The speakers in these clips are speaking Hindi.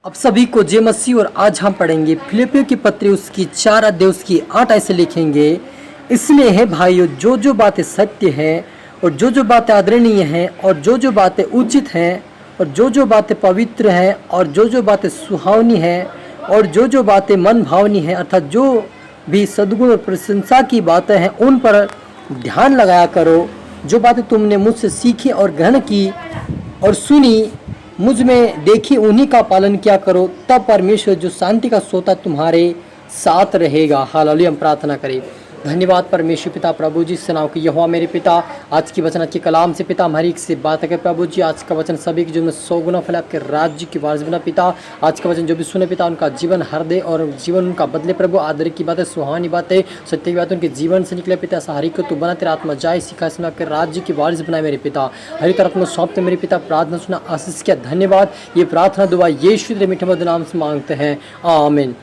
अब सभी को जय मसीह। और आज हम पढ़ेंगे फिलिपियों की पत्री उसकी 4 अध्याय उसकी 8 ऐसे लिखेंगे। इसलिए है भाइयों, जो जो बातें सत्य है और जो जो बातें आदरणीय हैं और जो जो बातें उचित हैं और जो जो बातें पवित्र हैं और जो जो बातें सुहावनी हैं और जो जो बातें मन भावनी हैं, अर्थात जो भी सद्गुण और प्रशंसा की बातें हैं, उन पर ध्यान लगाया करो। जो बातें तुमने मुझसे सीखी और ग्रहण की और सुनी, मुझ में देखी, उन्हीं का पालन किया करो। तब परमेश्वर जो शांति का सोता तुम्हारे साथ रहेगा। हालेलुया। हम प्रार्थना करें। धन्यवाद परमेश्वर पिता प्रभु जी से नाव की यहोवा मेरे पिता, आज की वचन के कलाम से पिता हमारी एक से बात है प्रभु जी। आज का वचन सभी के जीवन में 100 गुना फैले आपके राज्य की वारिस बना पिता। आज का वचन जो भी सुने पिता, उनका जीवन हर दे और जीवन उनका बदले प्रभु। आदर की बातें, सुहानी बातें, सत्य की बातें उनके जीवन से निकले पिता। हरी को तू बना, तेरा आत्मा जाए सिखा इसमें आपके राज्य की वारिस बनाए मेरे पिता। हरी तरफ में सौंपते मेरे पिता। प्रार्थना सुना, आशीष किया, धन्यवाद। ये प्रार्थना दुआ यीशु के मीठे मधुर नाम से मांगते हैं, आमीन।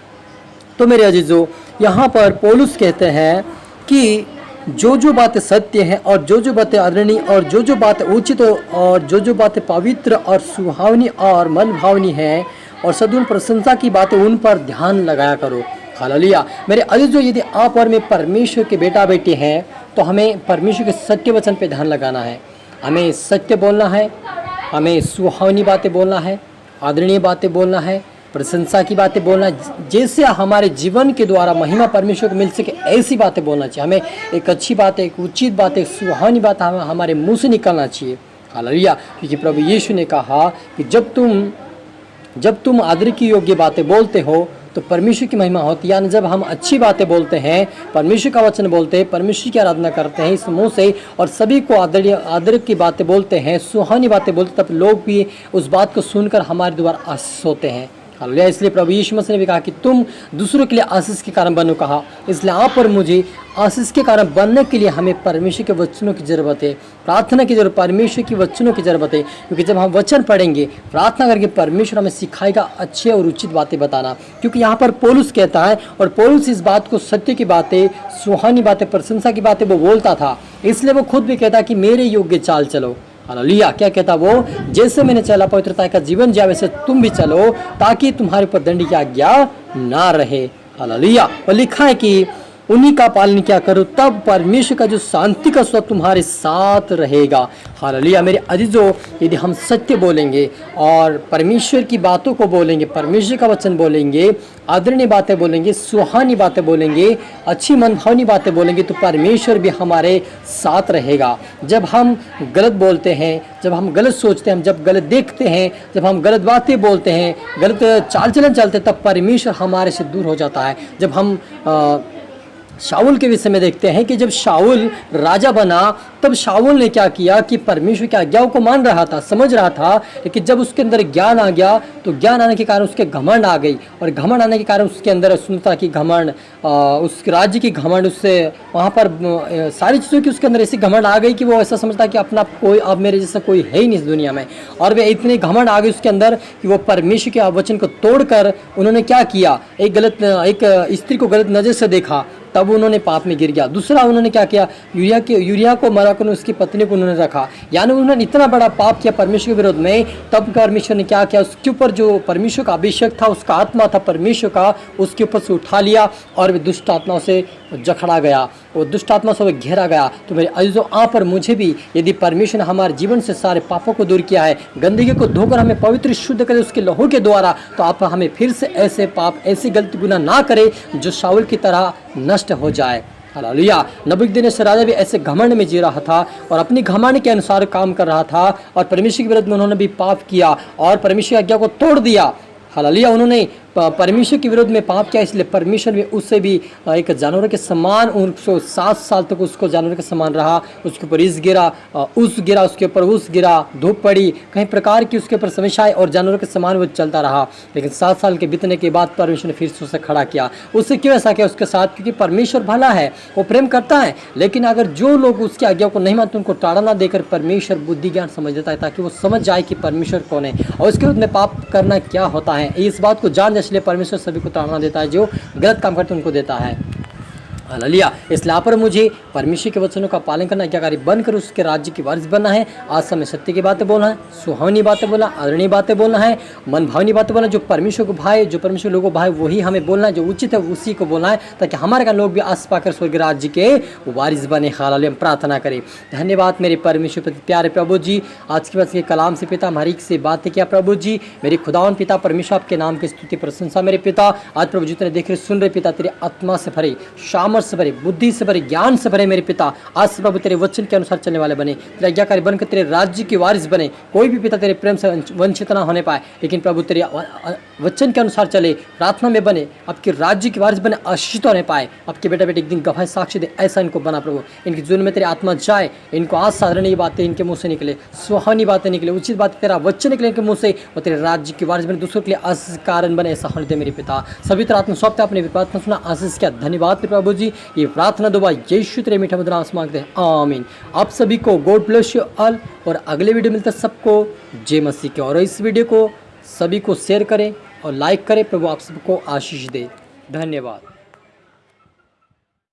तो मेरे अजीजों, यहाँ पर पौलुस कहते हैं कि जो जो बातें सत्य हैं और जो जो बातें आदरणीय और जो जो बातें उचित और जो जो बातें पवित्र और सुहावनी और मन भावनी हैं और सद्गुण प्रशंसा की बातें, उन पर ध्यान लगाया करो। हालेलुया। मेरे अजीजों, यदि आप और मैं परमेश्वर के बेटा बेटी हैं तो हमें परमेश्वर के सत्य वचन पे ध्यान लगाना है। हमें सत्य बोलना है, हमें सुहावनी बातें बोलना है, आदरणीय बातें बोलना है, प्रशंसा की बातें बोलना, जैसे हमारे जीवन के द्वारा महिमा परमेश्वर को मिल सके ऐसी बातें बोलना चाहिए। हमें एक अच्छी बात, एक उचित बात, एक सुहानी बात हमारे मुंह से निकलना चाहिए। हालेलुया। क्योंकि प्रभु यीशु ने कहा कि जब तुम आदर की योग्य बातें बोलते हो तो परमेश्वर की महिमा होती है। यानी जब हम अच्छी बातें बोलते हैं, परमेश्वर का वचन बोलते हैं, परमेश्वर की आराधना करते हैं इस मुंह से और सभी को आदर की बातें बोलते हैं, सुहानी बातें बोलते, तब लोग भी उस बात को सुनकर हमारे द्वारा आशीष होते हैं। हालेलुया। इसलिए प्रभु यीशु मसीह ने भी कहा कि तुम दूसरों के लिए आशीष के कारण बनो कहा। इसलिए आप और मुझे आशीष के कारण बनने के लिए हमें परमेश्वर के वचनों की ज़रूरत है, प्रार्थना की जरूरत, परमेश्वर की वचनों की ज़रूरत है। क्योंकि जब हम वचन पढ़ेंगे, प्रार्थना करके, परमेश्वर हमें सिखाएगा अच्छे और उचित बातें बताना। क्योंकि यहाँ पर पौलुस कहता है, और पौलुस इस बात को, सत्य की बातें, सुहानी बातें, प्रशंसा की बातें वो बोलता था। इसलिए वो खुद भी कहता कि मेरे योग्य चाल चलो। हालेलुया। क्या कहता वो? जैसे मैंने चला पवित्रता का जीवन जिया, वैसे तुम भी चलो, ताकि तुम्हारे ऊपर दंड की आज्ञा ना रहे। हालेलुया। और लिखा है कि उन्हीं का पालन क्या करो, तब परमेश्वर का जो शांति का स्वरूप तुम्हारे साथ रहेगा। हालेलुया। मेरे अजीजों, यदि हम सत्य बोलेंगे और परमेश्वर की बातों को बोलेंगे, परमेश्वर का वचन बोलेंगे, आदरणीय बातें बोलेंगे, सुहानी बातें बोलेंगे, अच्छी मनभावनी बातें बोलेंगे, तो परमेश्वर भी हमारे साथ रहेगा। जब हम गलत बोलते हैं, जब हम गलत सोचते हैं, हम जब गलत देखते हैं, जब हम गलत बातें बोलते हैं, गलत चाल चलन चलते हैं, तब परमेश्वर हमारे से दूर हो जाता है। जब हम शाऊल के विषय में देखते हैं कि जब शाऊल राजा बना, तब शाऊल ने क्या किया कि परमेश्वर की आज्ञाओं को मान रहा था, समझ रहा था, लेकिन जब उसके अंदर ज्ञान आ गया तो ज्ञान आने के कारण उसके घमंड आ गई, और घमंड आने के कारण उसके अंदर सुनता की घमंड, उस राज्य की घमंड, उससे वहाँ पर सारी चीज़ों की उसके अंदर ऐसी घमंड आ गई कि वो ऐसा समझता कि अपना कोई, अब मेरे जैसा कोई है ही नहीं इस दुनिया में। और वे इतनी घमंड आ गई उसके अंदर कि वो परमेश्वर के वचन को तोड़कर उन्होंने क्या किया, एक स्त्री को गलत नज़र से देखा, तब उन्होंने पाप में गिर गया। दूसरा, उन्होंने क्या किया, यूरिया को मरा कर उसकी पत्नी को उन्होंने रखा। यानी उन्होंने इतना बड़ा पाप किया परमेश्वर के विरोध में। तब परमेश्वर ने क्या किया, उसके ऊपर जो परमेश्वर का अभिषेक था, उसका आत्मा था परमेश्वर का, उसके ऊपर से उठा लिया और वे दुष्ट आत्माओं से जखड़ा गया, वो दुष्ट आत्मा से घेरा गया। तो मेरे अजीजों, आप और मुझे भी, यदि परमेश्वर ने हमारे जीवन से सारे पापों को दूर किया है, गंदगी को धोकर हमें पवित्र शुद्ध करे उसके लहू के द्वारा, तो आप हमें फिर से ऐसे पाप, ऐसी गलती गुनाह ना करे जो शाऊल की तरह नष्ट हो जाए। हालेलुया। नबूकदनेस्सर राजा भी ऐसे घमंड में जी रहा था और अपनी घमंड के अनुसार काम कर रहा था, और परमेश्वर के विरुद्ध में उन्होंने भी पाप किया और परमेश्वर की आज्ञा को तोड़ दिया। हालेलुया। उन्होंने परमेश्वर के विरोध में पाप किया, इसलिए परमेश्वर भी उससे भी एक जानवर के समान, 7 साल तक उसको जानवर के समान रहा। उसके ऊपर इस गिरा, उसके ऊपर उस गिरा, धूप पड़ी, कई प्रकार की उसके ऊपर समस्या आई और जानवर के समान वो चलता रहा। लेकिन 7 साल के बीतने के बाद परमेश्वर ने फिर से उसे खड़ा किया। उससे क्यों ऐसा किया उसके साथ? क्योंकि परमेश्वर भला है, वो प्रेम करता है। लेकिन अगर जो लोग उसकी आज्ञा को नहीं मानते, उनको टाड़ा देकर परमेश्वर बुद्धि ज्ञान समझ देता है, ताकि वो समझ जाए कि परमेश्वर कौन है और उसके विरुद्ध में पाप करना क्या होता है। इस बात को जान, इसलिए परमेश्वर सभी को ताड़ना देता है, जो गलत काम करते उनको देता है। हालेलुया। इसलिए आप और मुझे परमेश्वर के वचनों का पालन करना, आज्ञाकारी बनकर उसके राज्य की वारिस बनना है। आज समय सत्य की बातें बोलना है, सुहावनी बातें बोलना, आदरणीय बातें बोलना है, मन भावनी बातें बोलना, जो परमेश्वर को भाई, जो परमेश्वर लोगों को भाई वही हमें बोलना है, जो उचित है उसी को बोलना है, ताकि हमारे का लोग भी आस पाकर स्वर्ग राज्य के वारिस बने। हालेलुया। हम प्रार्थना करें। धन्यवाद मेरे परमेश्वर प्रति प्यारे प्रभु जी, आज के बाद के कलाम से पिता हमारी से बातें किया प्रभु जी। मेरे खुदावन पिता परमेश्वर आपके नाम की स्तुति प्रशंसा मेरे पिता। आज प्रभु जितने देख रहे सुन रहे पिता, तेरे आत्मा से भरे, सामर्थ से भरे, बुद्धि से भरे, ज्ञान से भरे मेरे पिता। आज से प्रभु तेरे वचन के अनुसार चलने वाले बने, तेरे आज्ञाकारी बनकर तेरे राज्य के वारिस बने। कोई भी पिता तेरे प्रेम से वंचित ना होने पाए, लेकिन प्रभु तेरे वचन के अनुसार चले, प्रार्थना में बने, आपके राज्य के वारिस बने, आशीषित होने पाए। आपके बेटा बेटे एक दिन गवाह साक्षी दे, ऐसा इनको बना प्रभु। इनके जीवन में तेरे आत्मा जाए, इनको आज साधारण बातें इनके मुंह से निकले, सुहावनी बातें निकले, उचित बातें तेरा वचन निकले इनके मुंह से, और तेरे राज्य के वारिस बने, दूसरों के लिए आशीष कारण बने। ऐसा होने दे मेरे पिता। सभी तरह आत्मा सौंपते अपने प्रार्थना सुना, आशीष किया। धन्यवाद प्रभु जी। ये प्रार्थना दुआ यीशु तेरे मीठा मधुर नाम से मांगते हैं, आमीन। आप सभी को गॉड ब्लेस यू ऑल, और अगले वीडियो मिलता है सबको जय मसीह के। और इस वीडियो को सभी को शेयर करें और लाइक करें। प्रभु आप सबको आशीष दे। धन्यवाद।